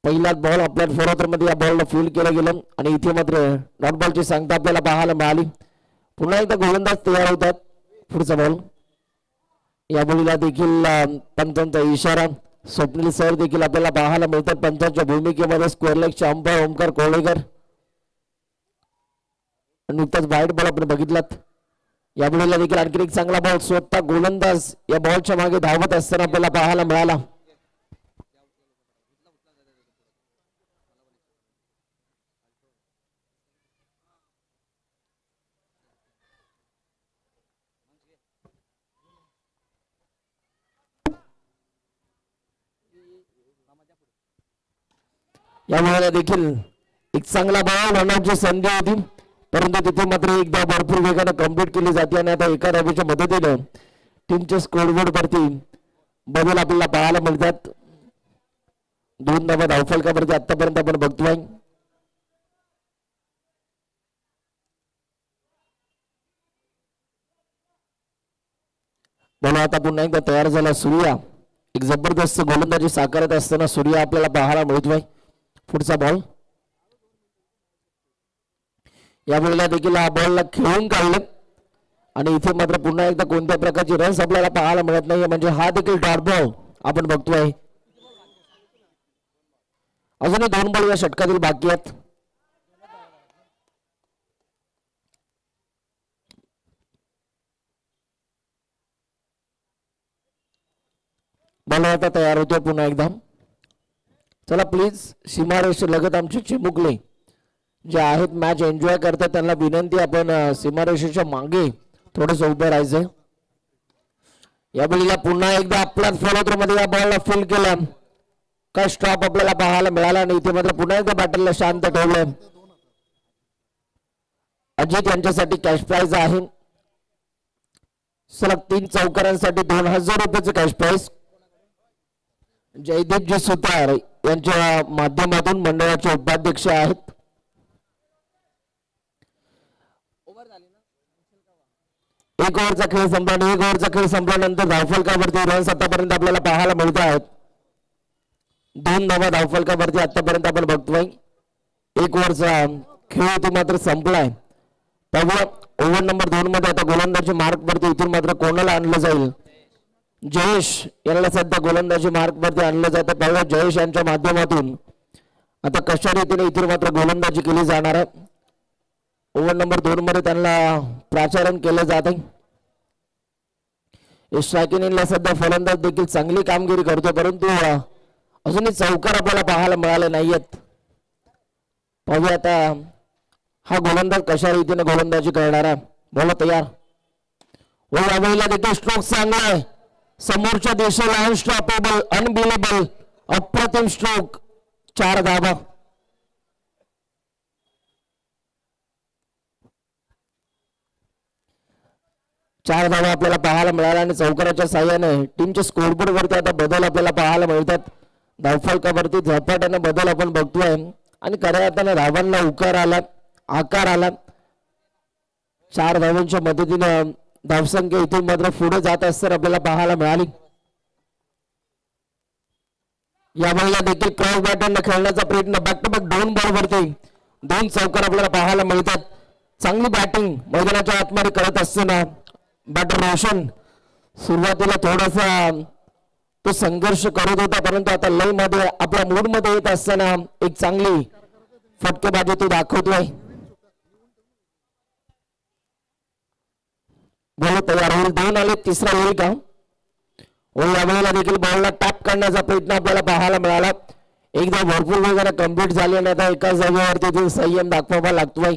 पहिलाच बॉल आपल्या फोरातर मध्ये या बॉलला फील्ड केलं गेलं आणि इथे मात्र डॉट बॉलची सांगता आपल्याला पाहायला मिळाली. पुन्हा एकदा गोलंदाज तयार होतात. पुढचा बॉल या बॉलला देखील पंचांचा इशारा. स्वप्नील सर देखील आपल्याला पाहायला मिळतात पंचांच्या भूमिकेमध्ये. स्क्वेअर लेगचे अंपायर ओमकार कोळेकर. नुकताच वाईट बॉल आपण बघितलात. या बॉलला देखील आणखी एक चांगला बॉल. स्वतः गोलंदाज या बॉलच्या मागे धावत असताना आपल्याला पाहायला मिळाला. या वेळेला देखील एक चांगला बॉल होण्याची संधी होती, परंतु तिथे मात्र एकदा भरपूर वेगाने कंप्लीट केली जाते आणि आता एका धावेच्या मदतीने टीमच्या स्कोरबोर्ड वरती बदल आपल्याला पाहायला मिळतात. 2 धावा धावफलकावरती आतापर्यंत आपण बघतोय. बॉल आता पुन्हा एकदा तयार झाला. सूर्या एक जबरदस्त गोलंदाजी साकारत असताना सूर्या आपल्याला पाहायला मिळतोय. पुढचा बॉल या वेळेला देखील हा बॉलला खेळून काढलं आणि इथे मात्र पुन्हा एकदा कोणत्या प्रकारची रन्स आपल्याला पाहायला मिळत नाही, म्हणजे हा देखील डॉट बॉल आपण बघतोय. अजूनही 2 बॉल या षटकातील बाकी आहेत. बॉल आता तयार होतोय पुन्हा एकदा. चला प्लीज सीमारेष लगत आमचे चिमुकले जे आहेत मॅच एन्जॉय करतात त्यांना विनंती आपण सीमारेषेच्या मागे थोडंसं उभं राहायचंय. या वेळेला पुन्हा एकदा आपल्याच फॉलोथ्रो मध्ये या बॉलला फील केला. काय स्टॉप आपल्याला पाहायला मिळाला नाही. इथे मात्र पुन्हा एकदा बॅटरला शांत ठेवलं. अजित यांच्यासाठी कॅश प्राइज आहे. सलग 3 चौकारांसाठी 2000 रुपयाचं कॅश प्राइज. जयदीपजी सुतार यांच्या माध्यमातून मंडळाचे उपाध्यक्ष आहेत. एक ओव्हरचा खेळ संपला. 1 ओव्हरचा खेळ संपल्यानंतर धावफलकावरती रन्स आतापर्यंत आपल्याला पाहायला मिळत आहेत. 2 धावा धावफलकावरती आतापर्यंत आपण बघतोय. 1 ओव्हरचा खेळ तो मात्र संपलाय. त्यामुळे ओव्हर नंबर 2 मध्ये आता गोलंदाजी मार्क वरती इथून मात्र कोणाला आणलं जाईल. जयेश यांना सध्या गोलंदाजी मार्क वरती आणलं जातं. पहिला जयेश यांच्या माध्यमातून आता कशा रीतीने इथून मात्र गोलंदाजी केली जाणार आहे. ओव्हर नंबर 2 मध्ये त्यांना प्राचारण केलं जात आहे. स्ट्रायकिंगला सध्या फलंदाज देखील चांगली कामगिरी करतो, परंतु अजूनही चौकार आपल्याला पाहायला मिळाले नाहीयेत. पाहूया आता हा गोलंदाज कशा रीतीने गोलंदाजी करणार आहे. बोला तयार. व यावेळेला देखील स्ट्रोक चांगला आहे. समोरच्या दिशेला अनस्टॉपेबल अनबिलेबल अप्रतिम स्ट्रोक. 4 धावा. आपल्याला पाहायला मिळाला आणि चौकाराच्या साह्याने टीमच्या स्कोरबोर्ड वरती आता बदल आपल्याला पाहायला मिळतात. धावफलकावरती झपाट्याने बदल आपण बघतोय आणि खऱ्या अर्थाने धावांना उकार आला, आकार आला. 4 धावांच्या मदतीने धावसंख्या इथून मात्र पुढे जात असताना आपल्याला पाहायला मिळाली. यावेळेला देखील क्रॉस बॅटरने खेळण्याचा प्रयत्न. बॅक टू बॅक 2 बॉल वरती 2 चौकार आपल्याला पाहायला मिळतात. चांगली बॅटिंग मैदानाच्या आतमध्ये करत असताना बॅटर रोशन सुरुवातीला थोडासा तो संघर्ष करत होता, परंतु आता लय मध्ये आपल्या मूड मध्ये येत असताना एक चांगली फटकेबाजी तो दाखवतोय. बॉल तयार होईल. 2 आले. 3रा होईल का. यावेळेला देखील बॉलला टॅप करण्याचा प्रयत्न आपल्याला पाहायला मिळाला. एकदा भरपूर वेगाने कंप्लीट झाली आणि आता एकाच जागेवरती संयम दाखवावा लागतोय.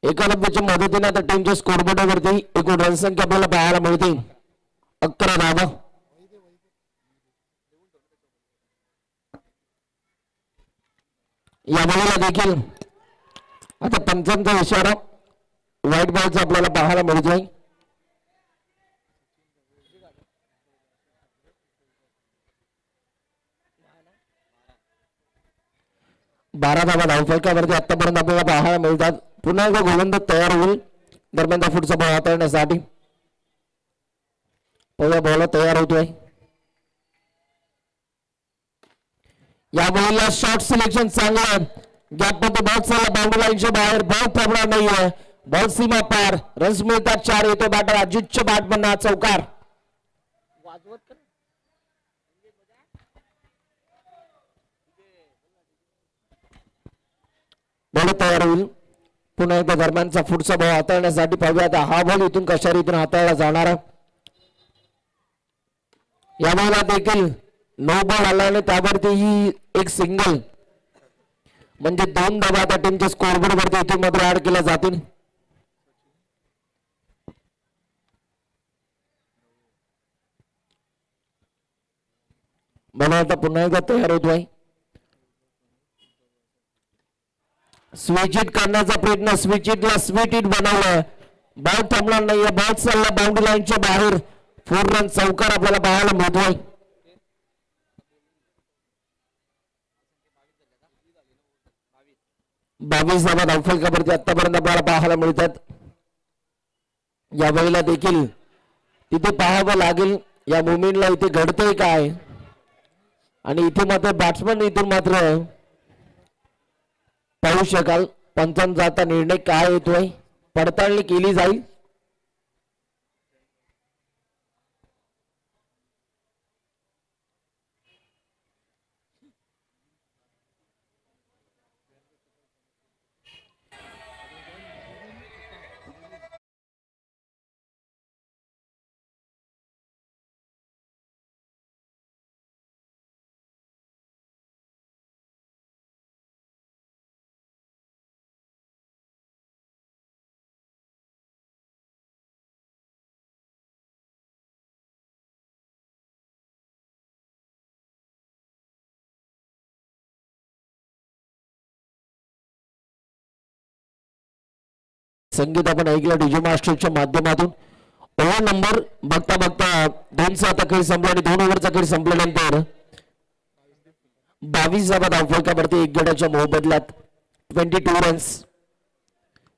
91च्या मदतीने आता टीमच्या स्कोरबोर्डवरती एकूण रनसंख्या आपल्याला पाहायला मिळते 11 धावा. या बॉलला देखील आता पंचांचा इशारा व्हाईट बॉलचा आपल्याला पाहायला मिळतोय. बारा धावा धावफलकावरती आतापर्यंत आपल्याला पाहायला मिळतात. पुन्हा एकदा गोलंदाज तयार होईल दरम्यान पुढचा बॉल हाताळण्यासाठी. पहिला बॉल तयार होतोय. या बॉलला शॉर्ट सिलेक्शन चांगलं गॅप मध्ये बॉल चालला बाउंड्री लाईनच्या बाहेर बॉल थांबणार नाहीये बॉल सीमा पार रन्स मिळतात 4 येतो बॅटर अजितच्या बॅट मधून चौकार बॉल तयार होईल पुन्हा एकदा दरम्यानचा पुढचा बॉल हाताळण्यासाठी पाहूया आता हा बॉल इथून कशा रीतीने हाताळला जाणार या बॉलला देखील नो बॉल आला आणि त्यावरती ही एक सिंगल म्हणजे 2 धावा त्या टीमच्या स्कोरबोर्ड वरती इथून मात्र ऍड केल्या जातील मला आता पुन्हा एकदा तयार होतोय स्विच हिट करण्याचा प्रयत्न स्विच हिटला स्वीट हिट बनवलाय बॉल थांबणार नाहीये बॉल चालला बाउंड्री लाईनच्या बाहेर 4 रन चौकार आपल्याला पाहायला मिळतोय 22 धावा धावफलकावरती आतापर्यंत आपल्याला पाहायला मिळतात या वेळेला देखील तिथे पाहावं लागेल या मुवमेंटला इथे घडतंय काय आणि इथे मात्र बॅट्समन इथून मात्र पाहू शकाल पंचांचा आता निर्णय काय येतोय पडताळणी केली जाईल संगीत आपण ऐकलं डीजे मास्टरच्या माध्यमातून ओव्हर नंबर बघता बघता 2चा आता खेळ संपला आणि 2 ओव्हरचा खेळ संपल्यानंतर 22 धावा धावफलकावरती 1 गड्याच्या मोबदल्यात 22 रन्स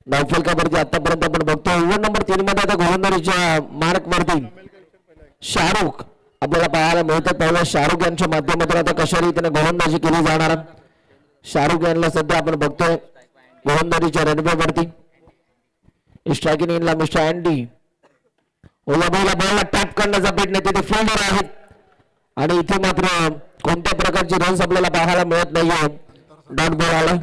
धावफलकावरती आतापर्यंत आपण बघतो ओव्हर नंबर 3 मध्ये आता गोलंदाजीच्या मार्क वरती शाहरुख आपल्याला पाहायला मिळतात पहिला शाहरुख यांच्या माध्यमातून आता कशा रीतीने गोलंदाजी केली जाणार शाहरुख यांना सध्या आपण बघतोय गोलंदाजीच्या रनवेवरती स्ट्रायकिंग इनला मिस्टर अँडी बॉलला टॅप करण्याचा प्रयत्न तिथे फिल्डर आहेत आणि इथे मात्र कोणत्या प्रकारचे रन्स आपल्याला पाहायला मिळत नाहीये डॉट बॉल आला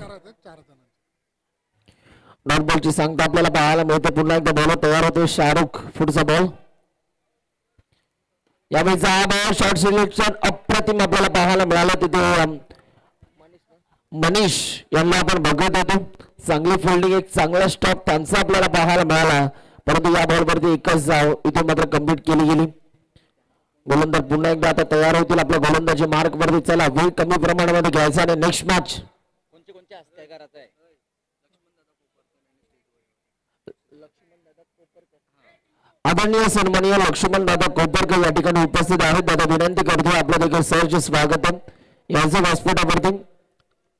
डॉट बॉलची सांगता आपल्याला पाहायला मिळते पुन्हा एकदा बॉल तयार होतो शाहरुख पुढचा बॉल यावेळीचा हा बॉल शॉर्ट सिलेक्शन अप्रतिम आपल्याला पाहायला मिळाला तिथे मनीष यांना आपण बघत होतो चांगली फिल्डिंग एक चांगला स्टॉप त्यांचा आपल्याला पाहायला मिळाला परंतु या बॉलवरती एकच धाव इथे मात्र कंप्लीट केली गेली गोलंदाज पुन्हा एकदा आता तयार होतील आपल्या गोलंदाजी मार्क वरती चला वेळ कमी प्रमाणामध्ये घ्यायचा आणि नेक्स्ट मॅच आदरणीय सन्माननीय लक्ष्मण दादा कोपरकर या ठिकाणी उपस्थित आहेत दादा विनंती करतो आपलं देखील सहर्ष स्वागत यांचं व्यासपीठावरती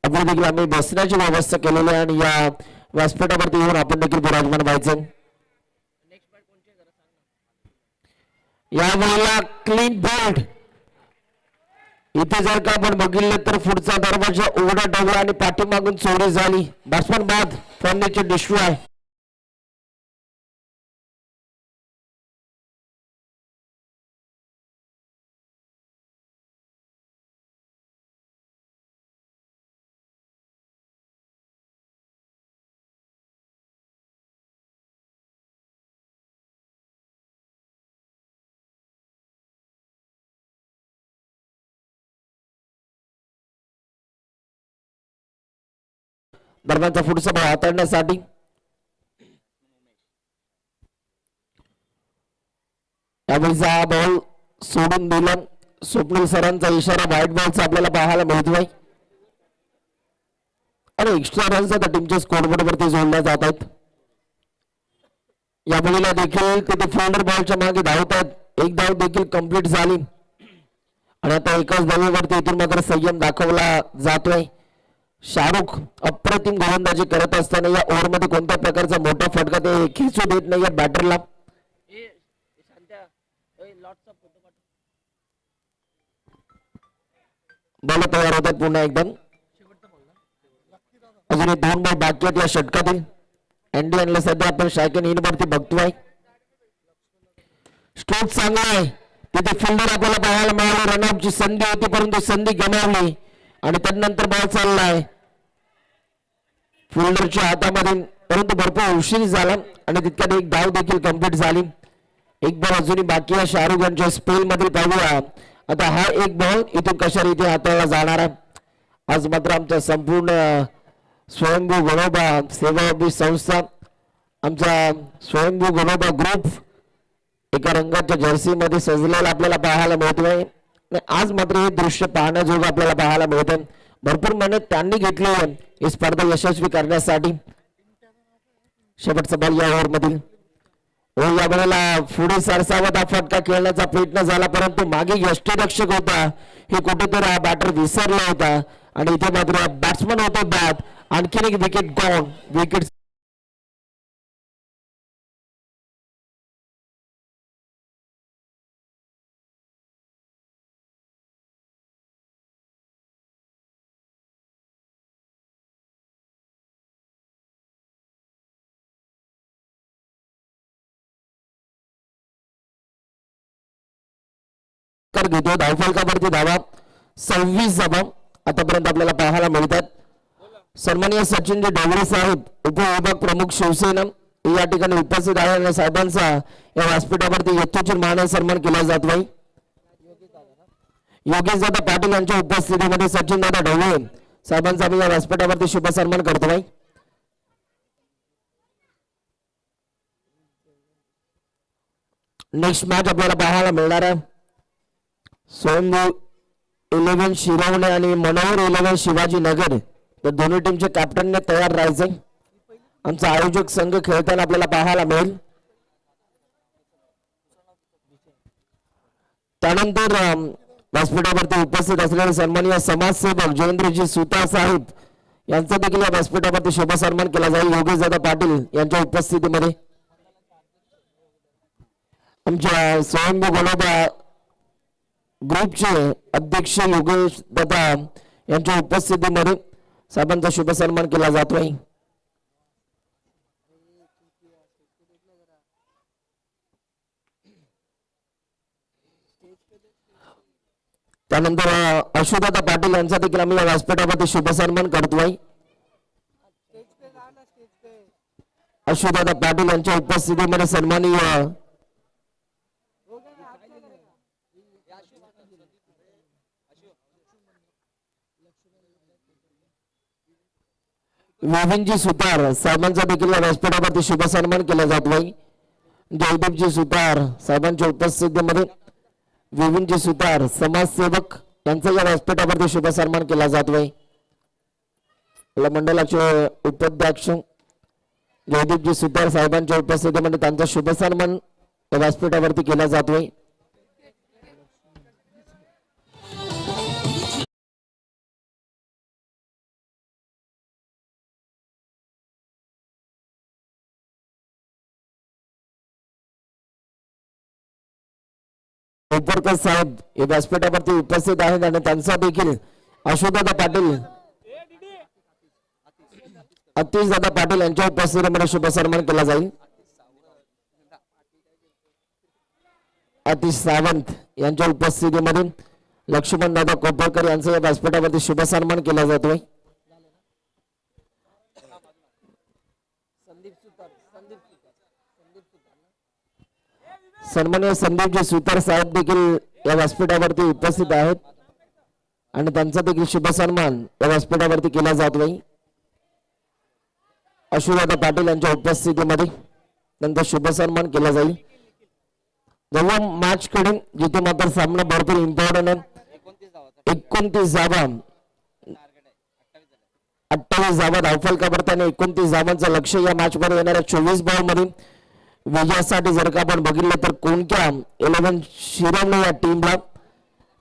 आपण देखील आम्ही बसण्याची व्यवस्था केलेली आहे आणि या व्यासपीठावरती येऊन आपण देखील विराजमान व्हायचं या वेळेला क्लीन बोल्ड इथे जर का आपण बघितलं तर पुढचा दरवाजा उघडा ठेवला आणि पाठीमागून चोरी झाली बॅट्समन बाद फर्निचर डिस्ट्रॉय दरम्यानचा पुढचा बॉल हाताळण्यासाठी त्यावेळीचा हा बॉल सोडून दिला स्वप्नील सरांचा इशारा व्हाईट बॉलचा आपल्याला पाहायला मिळतोय आणि एक्स्ट्रा रन्स आता टीमच्या स्कोरबोर्ड वरती जोडल्या जात आहेत या बॉलला देखील तिथे फिल्डर बॉलच्या मागे धावतात एक धाव देखील कंप्लीट झाली आणि आता एकाच धावेवरती इथून मात्र संयम दाखवला जातोय शाहरुख अप्रतिम गोलंदाजी करत असताना या ओव्हर मध्ये कोणत्या प्रकारचा मोठा फटका ते खेचू देत नाही बॅटरला बॉल तयार होतात पुन्हा एकदा. अजून 2 बॉल बाकी आहेत या षटकातील. अँडी आणलं सध्या आपण शायकन इन वरती बघतोय. स्ट्रोक चांगला आहे तिथे फिल्डर आपल्याला पाहायला मिळाली. रनआउटची संधी होती परंतु संधी गमावली आणि त्यानंतर बॉल चाललाय फिल्डरच्या हातामध्ये परंतु भरपूर उशीर झाला आणि तितक्यात एक धाव देखील कंप्लीट झाली. एक बॉल अजूनही बाकी आहे शाहरुख यांच्या स्पेल मध्ये. पाहूया आता हा एक बॉल इथून कशा रीती हाताळला जाणार आहे. आज मात्र आमचा संपूर्ण स्वयंभू गणोबा सेवा संस्था आमचा स्वयंभू गणोबा ग्रुप एका रंगाच्या जर्सी मध्ये सजलेला आपल्याला पाहायला मिळतोय. आज मात्र हे दृश्य पाहण्याजोगं आपल्याला पाहायला मिळतं. भरपूर मेहनत त्यांनी घेतली आहे ही स्पर्धा यशस्वी करण्यासाठी. शेवटचा बॉल या ओव्हर मधील या वेळेला पुढे सरसावत हा फटका खेळण्याचा प्रयत्न झाला परंतु मागे यष्टीरक्षक होता हे कुठेतरी हा बॅटर विसरला होता आणि इथे मात्र बॅट्समन होता बॅट. आणखीन एक विकेट गॉन. विकेट घेतो. धावफलकावरती धावा 26 धावा आतापर्यंत आपल्याला पाहायला मिळतात. सन्माननीय सचिनजी डोंगरे साहेब उपविभाग प्रमुख शिवसेना या ठिकाणी उपस्थित आहे आणि साहेबांचा या व्यासपीठावरती यथोचित मान सन्मान केला जात आहे. योगेश दादा पाटील यांच्या उपस्थितीमध्ये सचिन दादा ढवळे साहेबांचा आम्ही या व्यासपीठावरती शुभ सन्मान करतो आहे. नेक्स्ट मॅच आपल्याला पाहायला मिळणार आहे स्वयंभू 11 शिरवणे आणि मनोहर 11 शिवाजी नगर. तर दोन्ही टीमचे कॅप्टनने तयार राहायचे. आमचा आयोजक संघ खेळताना आपल्याला पाहायला मिळेल. त्यानंतर व्यासपीठावरती उपस्थित असलेले सन्माननीय समाजसेवक जयेंद्रजी सुतार साहेब यांचा देखील या व्यासपीठावरती शुभ सन्मान केला जाईल योगेश दादा पाटील यांच्या उपस्थितीमध्ये. आमच्या स्वयंभू गणोबा ग्रुपचे अध्यक्ष योगेश दादा यांच्या उपस्थितीमध्ये साहेबांचा शुभ सन्मान केला जातोय. त्यानंतर अशोकदादा पाटील यांचा देखील आम्ही या व्यासपीठावरती शुभ सन्मान करतोय. अशोकदादा पाटील यांच्या उपस्थितीमध्ये सन्माननीय विविनजी सुतार साहेबांचा देखील या व्यासपीठावरती शुभ सन्मान केला जातोय. जयदीपजी सुतार साहेबांच्या उपस्थितीमध्ये विविनजी सुतार समाजसेवक यांचा या व्यासपीठावरती शुभ सन्मान केला जातोय. मंडळाचे उपाध्यक्ष जयदीपजी सुतार साहेबांच्या उपस्थितीमध्ये त्यांचा शुभ सन्मान या व्यासपीठावरती केला जातोय. उपरकर साहेब हे व्यासपीठावरती उपस्थित आहेत आणि त्यांचा देखील अशोकदादा पाटील अतिश दादा पाटील यांच्या उपस्थितीमध्ये शुभ सन्मान केला जाईल. अतिश सावंत यांच्या उपस्थितीमध्ये लक्ष्मण दादा कोपरकर यांचा या व्यासपीठावरती शुभ सन्मान केला जातोय. सन्माननीय संदीपजी सुतार साहेब देखील या व्यासपीठावरती उपस्थित आहेत आणि त्यांचा देखील शुभ सन्मान या व्यासपीठावरती केला जातोय. अशोकदादा पाटील यांच्या उपस्थितीमध्ये त्यांचा शुभ सन्मान केला जाईल. जेव्हा मॅच कडे जिथे मात्र सामना भरपूर इम्पॉर्टंट आहे. 29 धावा 28 धावा धावफलकावरती आणि 29 धावांचं लक्ष या मॅच मध्ये येणाऱ्या 24 बॉल मध्ये विजयासाठी जर का आपण बघितलं तर कोणत्या 11 शिरवणे या टीमला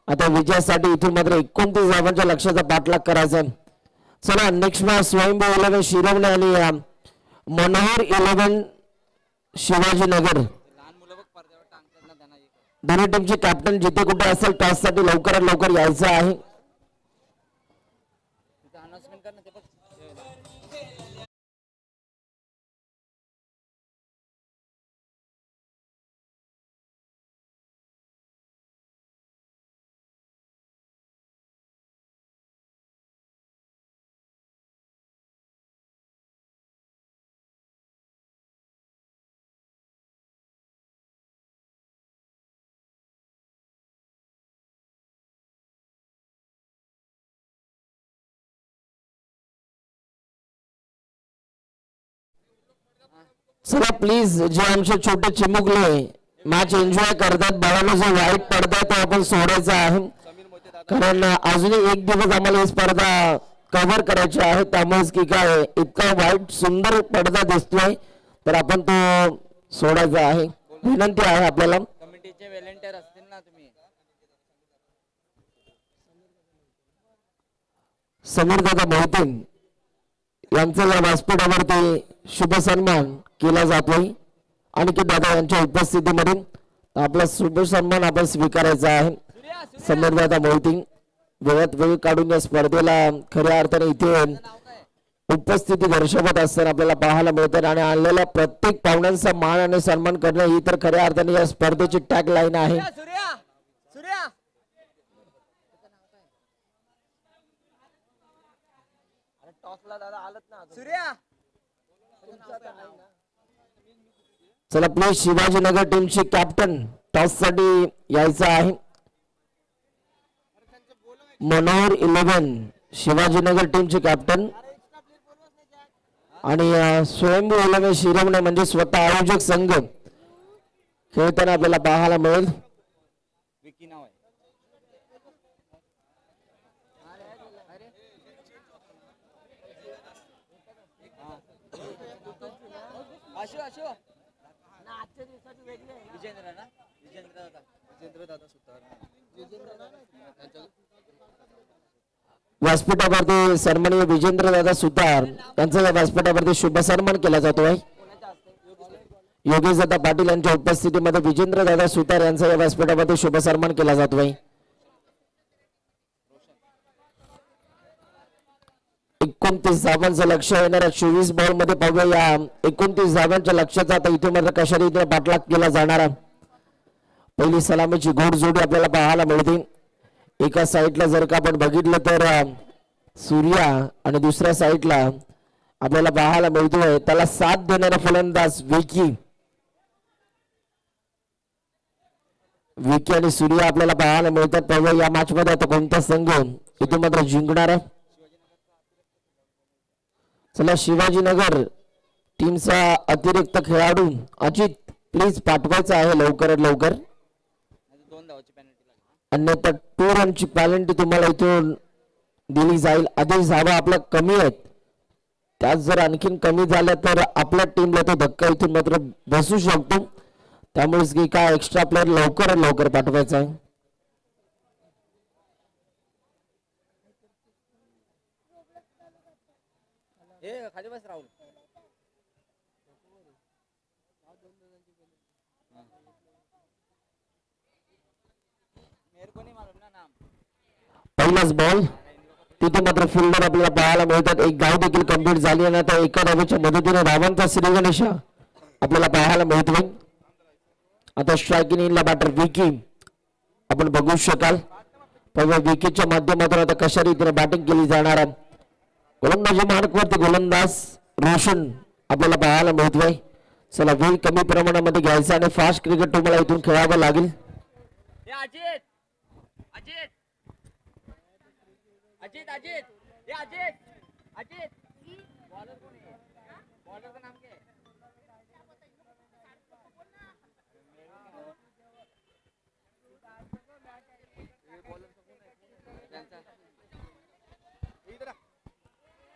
आता विजयासाठी इथून मात्र 29 धावांच्या लक्ष्याचा पाठलाग करायचा आहे. चला नेक्स्ट मॅच स्वयंभू 11 शिरवणे आणि मनोहर 11 शिवाजी नगर दोन्ही टीमचे कॅप्टन जिथे कुठे असेल त्यासाठी लवकरात लवकर यायचं आहे. चला प्लीज जे आमचे छोटे चिमुकले मॅच एन्जॉय करतात बाळांनो, जो वाईट पडदा तो आपण सोडायचा आहे, कारण अजूनही एक दिवस आम्हाला ही स्पर्धा कव्हर करायची आहे. त्यामुळेच की काय इतका वाईट सुंदर पडदा दिसतोय तर आपण तो सोडायचा आहे. विनंती आहे आपल्याला. कमिटीचे व्हॉलंटियर असतील ना तुम्ही. समीर दादा मोहिते यांचा या व्यासपीठावरती शुभ सन्मान केला जातोय आणि की दादा यांच्या उपस्थितीमध्ये आपला शुभ सन्मान आपण स्वीकारायचा आहे. समीर दादा मोहिते वेळात वेळ काढून या स्पर्धेला खऱ्या अर्थाने इथे उपस्थिती दर्शवत असताना आपल्याला पाहायला मिळतात आणि आणलेल्या प्रत्येक पाहुण्यांचा मान आणि सन्मान करणं ही तर खऱ्या अर्थाने या स्पर्धेची टॅग लाईन आहे. चला प्लीज शिवाजीनगर टीमची कॅप्टन टॉस साठी यायचं आहे. मनोहर 11 शिवाजीनगर टीमचे कॅप्टन आणि स्वयंभू उलमे शिरवणे म्हणजे स्वतः आयोजक संघ खेळताना आपल्याला पाहायला मिळेल. विकी नाव आहे. आशु आशु ना आजच्या दिवसाची वेगळी आहे ना. विजेंद्र ना विजेंद्र दादा सुतार. व्यासपीठावरती सन्माननीय विजेंद्र दादा सुतार यांचा या व्यासपीठावरती शुभ सन्मान केला जातोय. योगेश दादा पाटील यांच्या उपस्थितीमध्ये विजेंद्र दादा सुतार यांचा या व्यासपीठावरती शुभ सन्मान केला जातोय. 29 धावांचं लक्ष येणाऱ्या 24 बॉल मध्ये पाहूया. या 29 धावांच्या लक्ष्याचा आता इथे मात्र कशा रीतीने पाठलाग केला जाणारा पहिली सलामीची घोड जोडी आपल्याला पाहायला मिळते. एका साईडला जर का आपण बघितलं तर सूर्या आणि दुसऱ्या साईडला आपल्याला पाहायला मिळतोय त्याला साथ देणारा फलंदाज विकी आणि सूर्या आपल्याला पाहायला मिळतात. पाहूया या मॅच मध्ये आता कोणता संघ इथे मात्र जिंकणार आहे. चला शिवाजीनगर टीमचा अतिरिक्त खेळाडू अजित प्लीज पाठवायचा आहे लवकरात लवकर, अन्यथा 2 रनची पेनल्टी तुम्हाला इथून दिली जाईल. आधीच धावा आपल्या कमी आहेत, त्यात जर आणखीन कमी झाल्या तर आपल्या टीमला तो धक्का इथून मात्र बसू शकतो. त्यामुळेच की काय एक्स्ट्रा प्लेअर लवकरात लवकर पाठवायचा आहे. खाली बस राहुल. पहिलाच बॉल तिथे मात्र फिल्डर आपल्याला पाहायला मिळतात. एक धाव देखील कंप्लीट झाली आणि आता एका धावेच्या मदतीने धावांचा श्रीगणेशा आपल्याला पाहायला मिळतोय. आता स्ट्रायकिंग इनला बॅटर विकी आपण बघू शकाल. तेव्हा विकीच्या माध्यमातून आता कशा रीतीने बॅटिंग केली जाणार आहे. गोलंदाजी मार्कवरती गोलंदाज रोशन आपल्याला पाहायला मिळतोय. चला वेळ कमी प्रमाणामध्ये घ्यायचा आणि फास्ट क्रिकेट तुम्हाला इथून खेळावं लागेल. अजित अजित अजित अजित ये अजित अजित बॉलर कोण आहे? बॉलरचं नाम काय?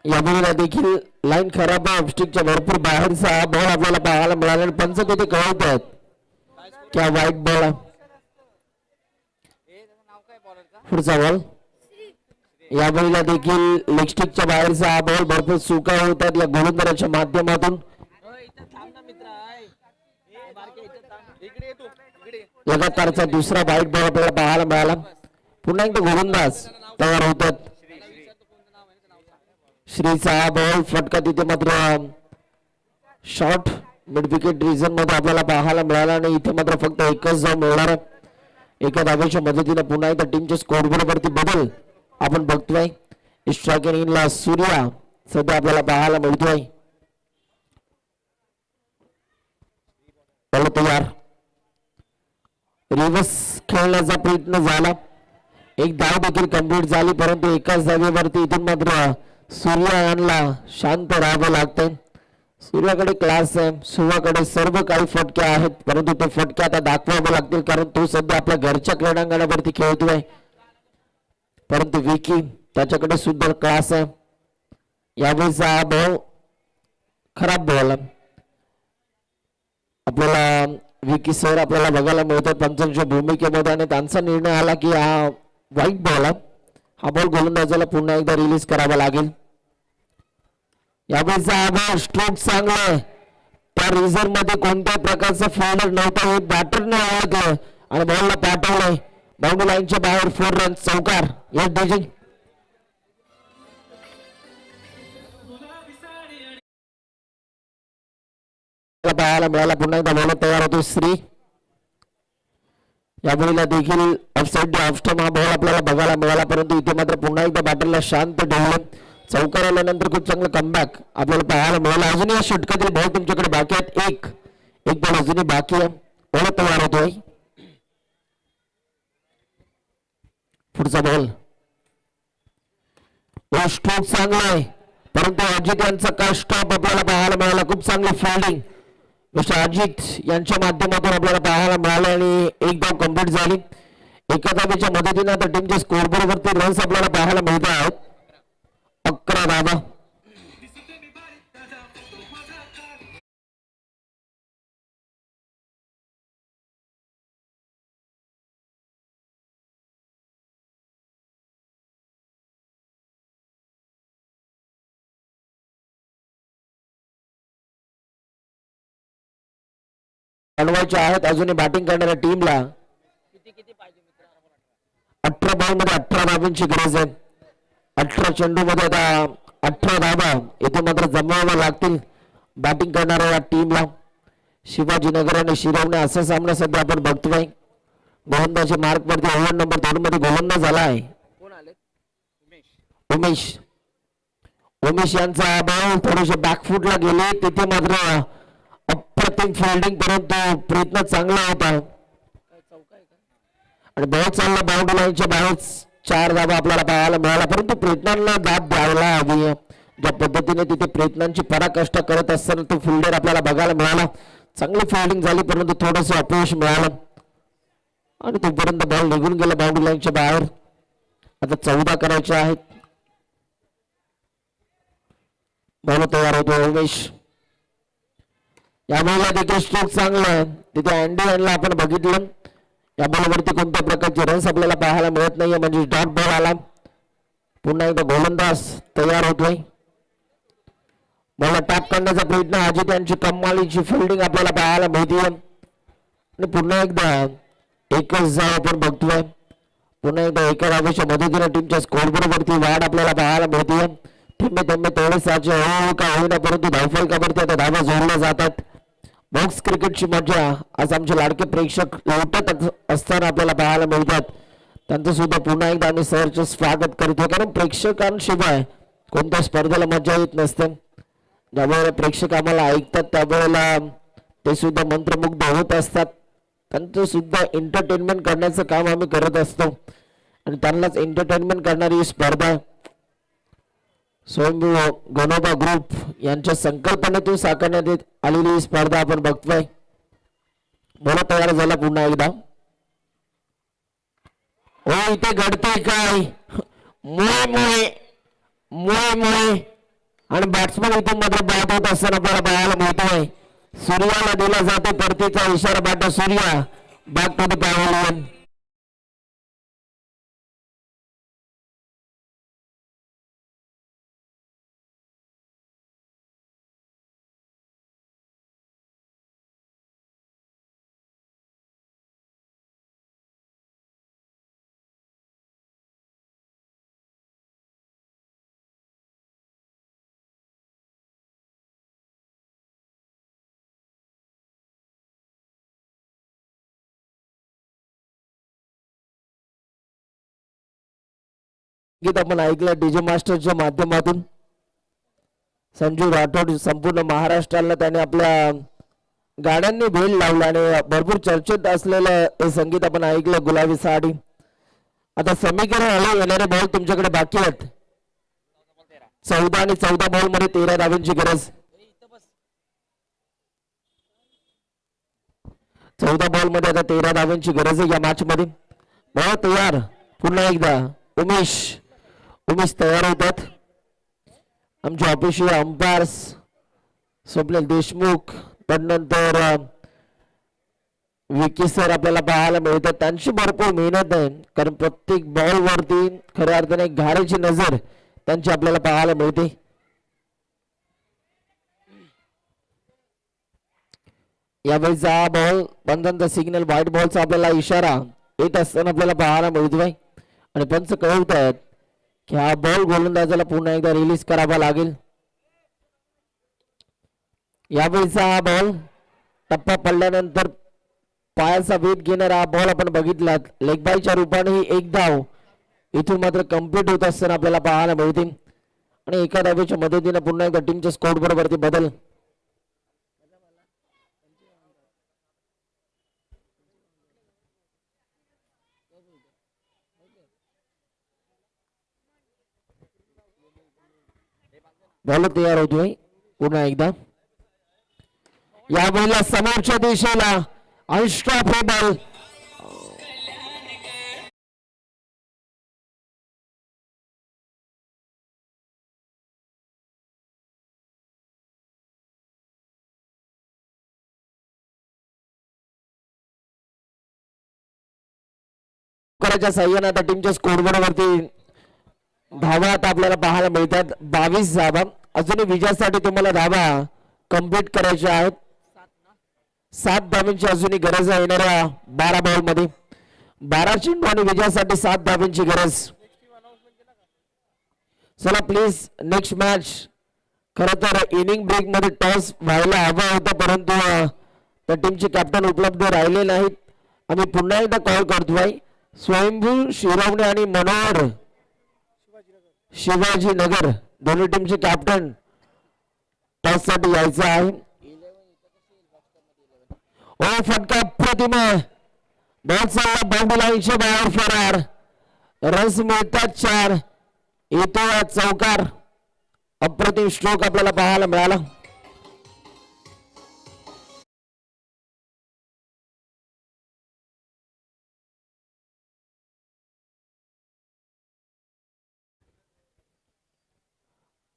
यावेळेला देखील लाईन खराब आहे. ऑफस्टिकच्या भरपूर बाहेरचा बॉल आपल्याला पाहायला मिळाला आणि पंच तिथे कळत आहेत की हा वाईट बॉल आहे. पुढचा बॉल यावेळेला देखील लेगस्टिकच्या बाहेरचा हा बॉल भरपूर चुका होतात या गोलंदाजाच्या माध्यमातून. लगातारचा दुसरा वाईट बॉल आपल्याला पाहायला मिळाला. पुन्हा एकदा गोलंदाज तयार होतात. श्रीचा हा बॉल फटका तिथे मात्र शॉर्ट मिड विकेट रिजन मध्ये आपल्याला पाहायला मिळाला आणि इथे मात्र फक्त एकच धाव मिळणार. एका धावेच्या मदतीने पुन्हा एकदा टीमच्या स्कोरबोर्ड वरती बदल आपण बघतोय. स्ट्रायकिंग इनला सूर्या सध्या आपल्याला पाहायला मिळतोय. तयार रिव्हर्स खेळण्याचा प्रयत्न झाला. एक धाव देखील कंप्लीट झाली परंतु एकाच धावेवरती इथून मात्र सूर्या यांना शांत राहावं लागतंय. सूर्याकडे क्लास आहे, सूर्याकडे सर्व काही फटके आहेत, परंतु ते फटके आता दाखवावे लागतील कारण तो सध्या आपल्या घरच्या क्रीडांगणावरती खेळतोय. परंतु विकी त्याच्याकडे सुद्धा क्लास आहे. यावेळेस हा बॉल खराब बॉल आपल्याला विकी सर आपल्याला बघायला मिळतात पंचांच्या भूमिकेमध्ये आणि त्यांचा निर्णय आला की हा वाईट बॉल आहे. हा बॉल गोलंदाजाला पुन्हा एकदा रिलीज करावा लागेल. यावेळेस हा बॉल स्ट्रोक चांगला आहे. त्या रिझर्व मध्ये कोणत्याही प्रकारचा फिल्डर नव्हता, हे बॅटरने ओळखलं आणि बॉलला पाठवलंय बाउंड्री लाईनच्या बाहेर. 4 रन चौकार. यस डीजी पाहायला मिळाला. पुन्हा एकदा बॉलर तयार होतो श्री. यावेळेला देखील ऑफसाईड ऑफस्टम हा बॉल आपल्याला बघायला मिळाला, परंतु इथे मात्र पुन्हा एकदा बॅटरला शांत ठेवलं. चौकार आल्यानंतर खूप चांगलं कमबॅक आपल्याला पाहायला मिळालं. अजूनही या षटकातील बॉल तुमच्याकडे बाकी आहेत. एक बॉल अजूनही बाकी आहे. बॉल तयार होतोय. पुढचा बॉल स्ट्रोक चांगला आहे, परंतु अजित यांचा काय स्टॉप आपल्याला पाहायला मिळाला. खूप चांगली फिल्डिंग मिस्टर अजित यांच्या माध्यमातून आपल्याला पाहायला मिळालं आणि एक धाव कंप्लीट झाली. एका धावेच्या मदतीने आता टीमच्या स्कोरबोर्ड वरती रन्स आपल्याला पाहायला मिळत आहेत. 11 धावा. बनवायचे आहेत अजूनही बॅटिंग करणाऱ्या टीमला. 18 बॉल मध्ये 18 धावांची गरज आहे. 18 चेंडू मध्ये आता 18 धावा इथे मात्र जमवाव्या लागतील बॅटिंग करणाऱ्या या टीमला. शिवाजीनगर आणि शिरवणे असा सामना सध्या आपण बघतोय. गोलंदाजी मार्क वरती ओव्हर नंबर 2 मध्ये गोलंदाज झाला आहे उमेश यांचा बॉल थोडेसे बॅकफुटला गेले. तिथे मात्र अप्रतिम फिल्डिंग, परंतु प्रयत्न चांगला होता आणि बॉल चांगला बाउंड्री लाईनच्या बाहेर. 4 धावा आपल्याला पाहायला मिळाला, परंतु प्रयत्नांना दाब द्यायला हवी. ज्या पद्धतीने तिथे प्रयत्नांची पराकाष्ठा करत असताना तो फिल्डर आपल्याला बघायला मिळाला. चांगली फिल्डिंग झाली, परंतु थोडंसं अपयश मिळालं आणि तोपर्यंत बॉल निघून गेला बाउंड्री लाईनच्या बाहेर. आता 14 करायचे आहेत. बॉल तयार होतो उमेश. या बॉलला देखील स्ट्रोक चांगला आहे. तिथे अँडी यांना आपण बघितलं. या बॉलवरती कोणत्या प्रकारचे रन्स आपल्याला पाहायला मिळत नाहीये, म्हणजे डॉट बॉल आला. पुन्हा एकदा गोलंदाज तयार होतोय. बॉलला टॅप करण्याचा प्रयत्न. अजित यांची कमालीची फिल्डिंग आपल्याला पाहायला मिळते आणि पुन्हा एकदा एकच धाव आपण बघतोय. पुन्हा एकदा एका धावेच्या मदतीने टीमच्या स्कोरबोर्ड वरती वाढ आपल्याला पाहायला मिळते. थेंबे तेवढे साचे हळूहळू का होईना, परंतु धावफलकावरती आता धावा जोडल्या जातात. बॉक्स क्रिकेटची मजा आज आमचे लाडके प्रेक्षक लोटत असताना आपल्याला पाहायला मिळतात. त्यांचं सुद्धा पुन्हा एकदा आम्ही सहर्ष स्वागत करतो, कारण प्रेक्षकांशिवाय कोणत्या स्पर्धेला मजा येत नसते. ज्यावेळेला प्रेक्षक आम्हाला ऐकतात त्यावेळेला ते सुद्धा मंत्रमुग्ध होत असतात. त्यांचं सुद्धा एंटरटेनमेंट करण्याचं काम आम्ही करत असतो आणि त्यांनाच एंटरटेनमेंट करणारी ही स्पर्धा स्वयंभू गणोबा ग्रुप यांच्या संकल्पनेतून साकारण्यात आलेली ही स्पर्धा आपण बघतोय. बोला तयार झाला पुन्हा एकदा. हो इथे घडतंय काय मुळे मुळे मुळे मुळे आणि बॅट्समन इथून मात्र बाद होत असताना आपल्याला पाहायला मिळतोय. सूर्याला दिला जातो परतीचा इशारा. Batter Surya back to the pavilion. गीत आपण ऐकलं डीजे मास्टरच्या माध्यमातून. संजू राठोड संपूर्ण महाराष्ट्राला त्याने आपल्या गाण्यांनी भेट लावला आणि भरपूर चर्चेत असलेलं हे संगीत आपण ऐकलं. गुलाबी साडी. आता समीकरण आलं. येणारे बॉल तुमच्याकडे बाकी आहेत. 14 आणि 14 बॉल मध्ये 13 धावांची गरज. 14 बॉल मध्ये आता 13 धावांची गरज आहे या मॅच मध्ये. बॉल तयार. पुन्हा एकदा उमेश तयार होतात. आमचे ऑफिशियल अंपायर्स स्वप्नील देशमुख त्यानंतर विकी सर आपल्याला पाहायला मिळतात. त्यांची भरपूर मेहनत आहे कारण प्रत्येक बॉल वरती खऱ्या अर्थाने घारेची नजर त्यांची आपल्याला पाहायला मिळते. यावेळीचा हा बॉल पंचांचा सिग्नल व्हाईट बॉलचा आपल्याला इशारा येत असताना आपल्याला पाहायला मिळतोय आणि पंच कळवतात की हा बॉल गोलंदाजाला पुन्हा एकदा रिलीज करावा लागेल. यावेळीचा हा बॉल टप्पा पडल्यानंतर पायाचा वेध घेणारा हा बॉल आपण बघितला. लेग बायच्या रूपाने ही एक धाव इथून मात्र कम्प्लीट होत असताना आपल्याला पाहायला मिळते आणि एका धावेच्या मदतीने पुन्हा एकदा टीमच्या स्कोर बरोबर बदल. बॉल तयार होतोय पुन्हा एकदा. यावेळेला समोरच्या दिशेला अनस्टॉपेबल करायच्या साह्याने आता टीमच्या स्कोरबोर्ड वरती धावा आता आपल्याला पाहायला मिळतात. 22 धावा. अजूनही विजयासाठी तुम्हाला धावा कंप्लीट करायच्या आहेत. 7 धावांची अजूनही गरज आहे येणाऱ्या 12 बॉल मध्ये. 12 चेंडू आणि विजयासाठी 7 धावांची गरज. चला प्लीज नेक्स्ट मॅच. खरं तर इनिंग ब्रेक मध्ये टॉस व्हायला हवा होता परंतु त्या टीमचे कॅप्टन उपलब्ध राहिले नाहीत. आम्ही पुन्हा एकदा कॉल करतोय. स्वयंभू शिरवणे आणि मनोहर शिवाजीनगर दोन्ही टीमचे कॅप्टन टॉस साठी यायचं आहे. ओ फटका प्रतिमा. बॉल चालला बाउंड्री लाईनच्या बाहेर फरार. रन्स मिळतात 4. येतो या चौकार. अप्रतिम स्ट्रोक आपल्याला पाहायला मिळाला.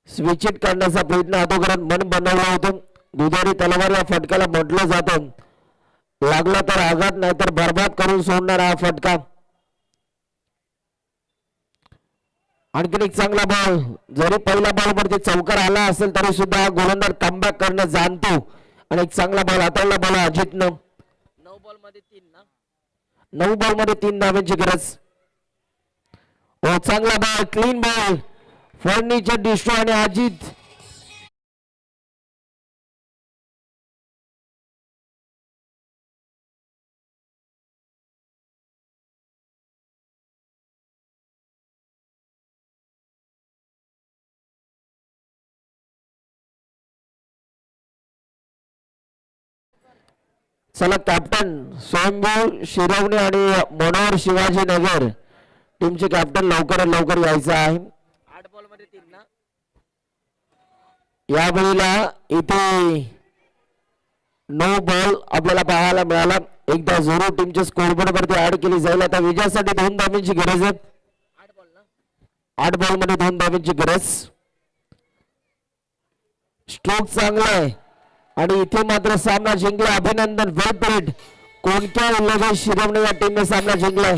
स्विच इट करण्याचा प्रयत्न अगोदर मन बनवलं होतं. दुधारी तलवार या फटक्याला म्हटलं जातं. लागला तर आघात नाही तर बरबाद करून सोडणारा हा फटका. आणखीन एक चांगला बॉल. जरी पहिल्या बॉल वरती चौकार आला असेल तरी सुद्धा गोलंदाज कमबॅक करणं जाणतो आणि एक चांगला बॉल हाताळला बॉल अजितनं. 9 बॉल मध्ये 3 ना. 9 बॉल मध्ये 3 धावांची गरज. ओ चांगला ball. Clean ball. Furniture destroy आणि अजित चला कॅप्टन स्वयंभू शिरवणे आणि मनोहर शिवाजीनगर टीमचे कॅप्टन लवकर यायचं आहे. 8 बॉल मध्ये 3 ना. यावेळेला इथे 9 बॉल आपल्याला पाहायला मिळाला. एकदा जरूर टीमच्या स्कोरबोर्ड वरती ऍड केली जाईल. आता विजयासाठी 2 धावांची गरज आहे. 8 बॉल ना. 8 बॉल मध्ये 2 धावांची गरज. स्ट्रोक चांगला आहे आणि इथे मात्र सामना जिंकला. अभिनंदन. वेल प्लेड. कोणत्या उल्लेख शिरवणे या टीमने सामना जिंकलाय.